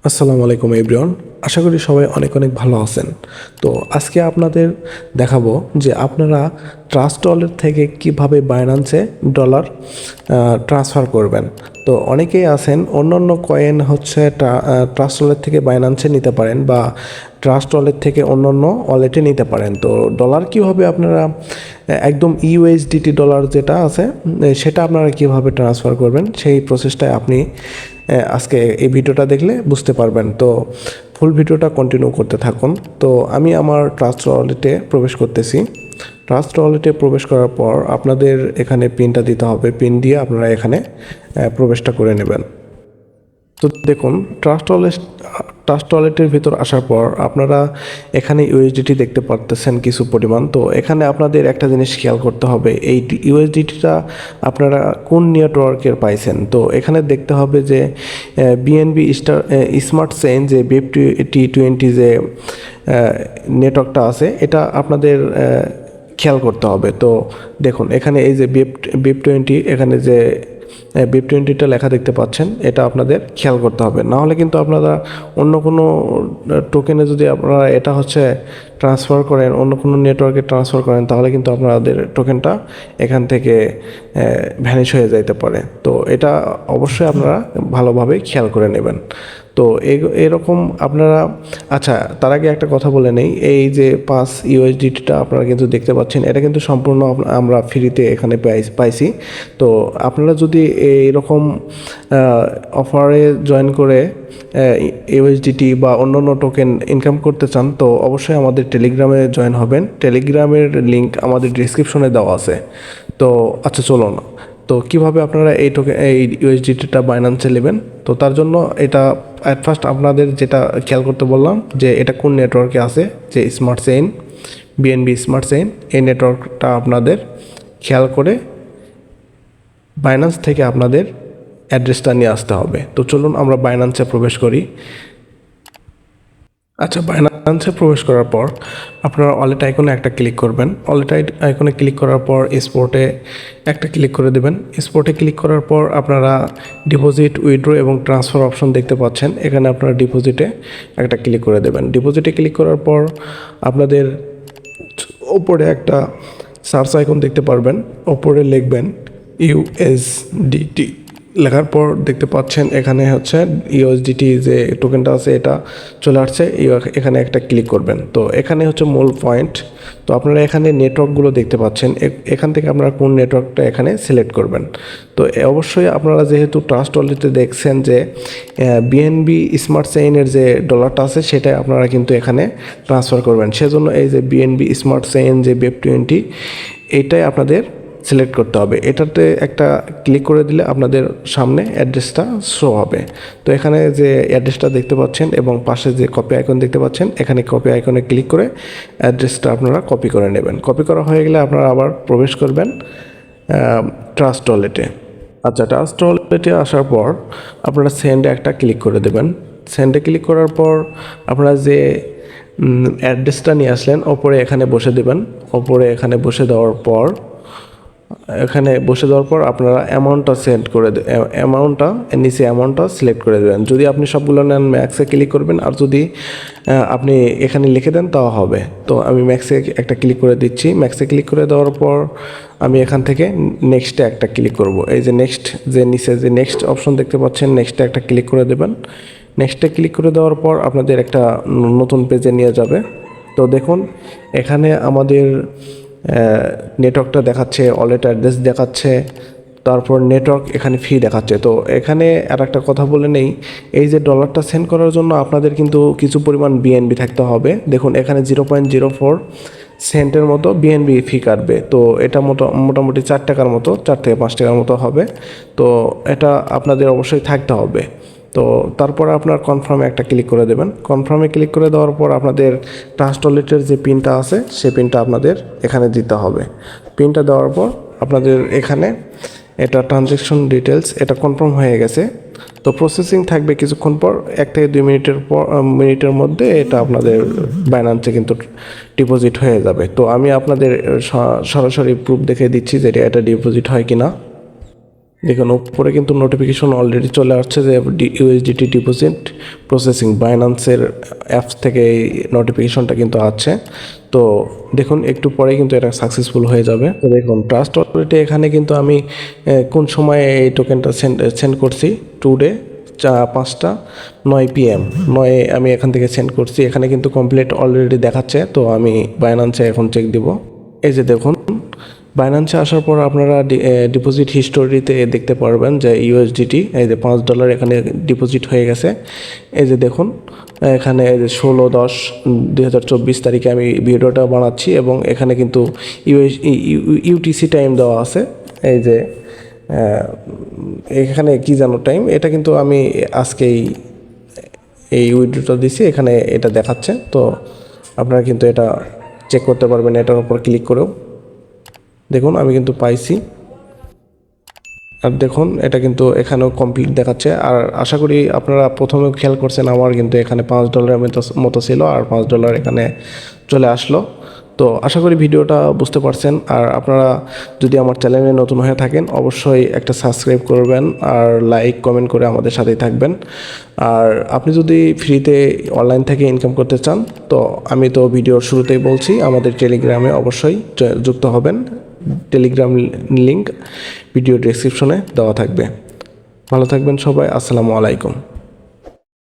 আসসালামু আলাইকুম এভরিওয়ান। আশা করি সবাই অনেক অনেক ভালো আছেন। তো আজকে আপনাদের দেখাবো যে আপনারা ট্রাস্ট ওয়ালেট থেকে কিভাবে বাইন্যান্সে ডলার ট্রান্সফার করবেন। তো অনেকেই আছেন অন্যান্য কয়েন হচ্ছে ট্রাস্ট ওয়ালেট থেকে বাইন্যান্সে নিতে পারেন বা ট্রাস্ট ওয়ালেট থেকে অন্যান্য ওয়ালেটে নিতে পারেন। তো ডলার কিভাবে আপনারা একদম ইউএসডিটি ডলার যেটা আছে সেটা আপনারা কিভাবে ট্রান্সফার করবেন সেই প্রসেসটাই আপনি আজকে এই ভিডিওটা দেখলে বুঝতে পারবেন। তো ফুল ভিডিওটা কন্টিনিউ করতে থাকুন। তো আমি আমার ট্রাস্ট ওয়ালেটে প্রবেশ করতেছি। ট্রাস্ট ওয়ালেটে প্রবেশ করার পর আপনাদের এখানে পিনটা দিতে হবে। পিন দিয়ে আপনারা এখানে প্রবেশটা করে নেবেন। তো দেখুন ট্রাস্ট ওয়ালেটের ভিতর আসার পর আপনারা এখানে ইউএসডিটি দেখতে পারতেছেন কিছু পরিমাণ। তো এখানে আপনাদের একটা জিনিস খেয়াল করতে হবে, এই ইউএসডিটিটা আপনারা কোন নেটওয়ার্কের পাইছেন। তো এখানে দেখতে হবে যে বিএনবি স্মার্ট চেইন যে BEP20 যে নেটওয়ার্কটা আছে এটা আপনাদের খেয়াল করতে হবে। তো দেখুন এখানে এই যে BEP20 এখানে যে BEP20টা লেখা দেখতে পাচ্ছেন, এটা আপনাদের খেয়াল করতে হবে। না হলে কিন্তু আপনারা অন্য কোনো টোকেনে যদি আপনারা এটা হচ্ছে ট্রান্সফার করেন, অন্য কোনো নেটওয়ার্কে ট্রান্সফার করেন, তাহলে কিন্তু আপনাদের টোকেনটা এখান থেকে ভ্যানিশ হয়ে যাইতে পারে। তো এটা অবশ্যই আপনারা ভালোভাবে খেয়াল করে নেবেন। তো এরকম আপনারা আচ্ছা, তার আগে একটা কথা বলে নেই, এই যে 5 ইউএসডিটিটা আপনারা কিন্তু দেখতে পাচ্ছেন, এটা কিন্তু সম্পূর্ণ আমরা ফ্রিতে এখানে পাইছি। তো আপনারা যদি এইরকম অফারে জয়েন করে ইউএসডিটি বা অন্যান্য টোকেন ইনকাম করতে চান, তো অবশ্যই আমাদের টেলিগ্রামে জয়েন হবেন। টেলিগ্রামের লিঙ্ক আমাদের ডিসক্রিপশনে দেওয়া আছে। তো আচ্ছা চলুন, তো কিভাবে আপনারা এই ইউএসডিটিটা বাইন্যান্সে নেবেন। তো তার জন্য এটা অ্যাট ফার্স্ট আপনাদের যেটা খেয়াল করতে বললাম যে এটা কোন নেটওয়ার্কে আছে, যে smart chain BNB smart chain, এই নেটওয়ার্কটা আপনাদের খেয়াল করে বাইন্যান্স থেকে আপনাদের অ্যাড্রেসটা নিয়ে আসতে হবে। তো চলুন আমরা বাইন্যান্সে প্রবেশ করি। আচ্ছা, বাইন্যান্সে প্রবেশ করার পর আপনারা ওয়ালেট আইকনে একটা ক্লিক করবেন। ওয়ালেট আইকনে ক্লিক করার পর স্পটে একটা ক্লিক করে দেবেন। স্পটে ক্লিক করার পর আপনারা ডিপোজিট, উইথড্র এবং ট্রান্সফার অপশন দেখতে পাচ্ছেন। এখানে আপনারা ডিপোজিটে একটা ক্লিক করে দেবেন। ডিপোজিটে ক্লিক করার পর আপনাদের ওপরে একটা সার্চ আইকন দেখতে পারবেন। ওপরে লিখবেন ইউএসডিটি। লেখার পর দেখতে পাচ্ছেন এখানে হচ্ছে ইউএসডিটি যে টোকেনটা আছে এটা চলে আসছে। এখানে একটা ক্লিক করবেন। তো এখানে হচ্ছে মূল পয়েন্ট। তো আপনারা এখানে নেটওয়ার্কগুলো দেখতে পাচ্ছেন, এখান থেকে আপনারা কোন নেটওয়ার্কটা এখানে সিলেক্ট করবেন। তো অবশ্যই আপনারা যেহেতু ট্রাস্ট ওয়ালেটে দেখছেন যে বিএনবি স্মার্ট চেইনের যে ডলারটা আছে সেটাই আপনারা কিন্তু এখানে ট্রান্সফার করবেন। সেজন্য এই যে বিএনবি স্মার্ট চেইন যে BEP20 এইটাই আপনাদের সিলেক্ট করতে হবে। এটাতে একটা ক্লিক করে দিলে আপনাদের সামনে অ্যাড্রেসটা শো হবে। তো এখানে যে অ্যাড্রেসটা দেখতে পাচ্ছেন এবং পাশে যে কপি আইকন দেখতে পাচ্ছেন, এখানে কপি আইকনে ক্লিক করে অ্যাড্রেসটা আপনারা কপি করে নেবেন। কপি করা হয়ে গেলে আপনারা আবার প্রবেশ করবেন ট্রাস্ট ওয়ালেটে। আচ্ছা, ট্রাস্ট ওয়ালেটে আসার পর আপনারা সেন্ডে একটা ক্লিক করে দেবেন। সেন্ডে ক্লিক করার পর আপনারা যে অ্যাড্রেসটা নিয়ে আসলেন ওপরে এখানে বসে দেবেন। ওপরে এখানে বসে দেওয়ার পর আপনারা অ্যামাউন্টটা সেন্ড করে অ্যামাউন্টটা নিচে অ্যামাউন্টটা সিলেক্ট করে দেবেন। যদি আপনি সবগুলো নেন ম্যাক্সে ক্লিক করবেন, আর যদি আপনি এখানে লিখে দেন তাও হবে। তো আমি ম্যাক্সে একটা ক্লিক করে দিচ্ছি। ম্যাক্সে ক্লিক করে দেওয়ার পর আমি এখান থেকে নেক্সটে একটা ক্লিক করব। এই যে নেক্সট যে নিচে যে নেক্সট অপশন দেখতে পাচ্ছেন, নেক্সটে একটা ক্লিক করে দেবেন। নেক্সটে ক্লিক করে দেওয়ার পর আপনাদের একটা নতুন পেজে নিয়ে যাবে। তো দেখুন এখানে আমাদের নেটওয়ার্কটা দেখাচ্ছে, ওয়ালেট অ্যাড্রেস দেখাচ্ছে, তারপর নেটওয়ার্ক এখানে ফি দেখাচ্ছে। তো এখানে আর একটা কথা বলে নেই, এই যে ডলারটা সেন্ড করার জন্য আপনাদের কিন্তু কিছু পরিমাণ বিএনবি থাকতে হবে। দেখুন এখানে 0.04 সেন্টের মতো বিএনবি ফি কাটবে। তো এটা মোটামুটি 4 টাকার মতো, 4 থেকে 5 টাকার মতো হবে। তো এটা আপনাদের অবশ্যই থাকতে হবে। তো তারপর আপনার কনফার্মে একটা ক্লিক করে দেবেন। কনফার্মে ক্লিক করে দেওয়ার পর আপনাদের ট্রাস্ট ওয়ালেটের যে পিনটা আছে সেই পিনটা আপনাদের এখানে দিতে হবে। পিনটা দেওয়ার পর আপনাদের এখানে এটা ট্রানজ্যাকশন ডিটেলস এটা কনফার্ম হয়ে গেছে। তো প্রসেসিং থাকবে কিছুক্ষণ পর, 1 থেকে 2 মিনিটের মধ্যে এটা আপনাদের বাইন্যান্সে কিন্তু ডিপোজিট হয়ে যাবে। তো আমি আপনাদের সরাসরি প্রুফ দেখে দিচ্ছি যে এটা ডিপোজিট হয় কিনা। দেখুন উপরে কিন্তু নোটিফিকেশন অলরেডি চলে আসছে যে ইউএসডিটি ডিপোজিট প্রসেসিং বাইন্যান্সের অ্যাপস থেকে এই নোটিফিকেশনটা কিন্তু আছে। তো দেখুন একটু পরেই কিন্তু এটা সাকসেসফুল হয়ে যাবে। তো দেখুন ট্রাস্ট ওয়ালেটে এখানে কিন্তু আমি কোন সময়ে এই টোকেনটা সেন্ড করছি, টুডে 5টা 9 PM আমি এখান থেকে সেন্ড করছি। এখানে কিন্তু কমপ্লিট অলরেডি দেখাচ্ছে। তো আমি বাইন্যান্সে এখন চেক দিব। এই যে দেখুন বাইন্যান্সে আসার পর আপনারা ডিপোজিট হিস্টোরিতে দেখতে পারবেন যে ইউএসডিটি এই যে $5 এখানে ডিপোজিট হয়ে গেছে। এই যে দেখুন এখানে এই যে 16/10/2024 তারিখে আমি ভিডিওটা বানাচ্ছি এবং এখানে কিন্তু ইউটিসি টাইম দেওয়া আছে। এই যে এখানে কি জানো টাইম, এটা কিন্তু আমি আজকেই এই উইড্রোটা দিছি, এখানে এটা দেখাচ্ছে। তো আপনারা কিন্তু এটা চেক করতে পারবেন এটার উপর ক্লিক করেও। দেখুন আমি কিন্তু পাইছি, আর দেখুন এটা কিন্তু এখানেও কমপ্লিট দেখাচ্ছে। আর আশা করি আপনারা প্রথমে খেয়াল করছেন আমার কিন্তু এখানে $5 মতো ছিল আর $5 এখানে চলে আসলো। তো আশা করি ভিডিওটা বুঝতে পারছেন। আর আপনারা যদি আমার চ্যানেলে নতুন হয়ে থাকেন অবশ্যই একটা সাবস্ক্রাইব করবেন আর লাইক কমেন্ট করে আমাদের সাথেই থাকবেন। আর আপনি যদি ফ্রিতে অনলাইন থেকে ইনকাম করতে চান তো আমি তো ভিডিওর শুরুতেই বলছি আমাদের টেলিগ্রামে অবশ্যই যুক্ত হবেন। টেলিগ্রাম লিংক ভিডিও ডেসক্রিপশনে দেওয়া থাকবে। ভালো থাকবেন সবাই, আসসালামু আলাইকুম।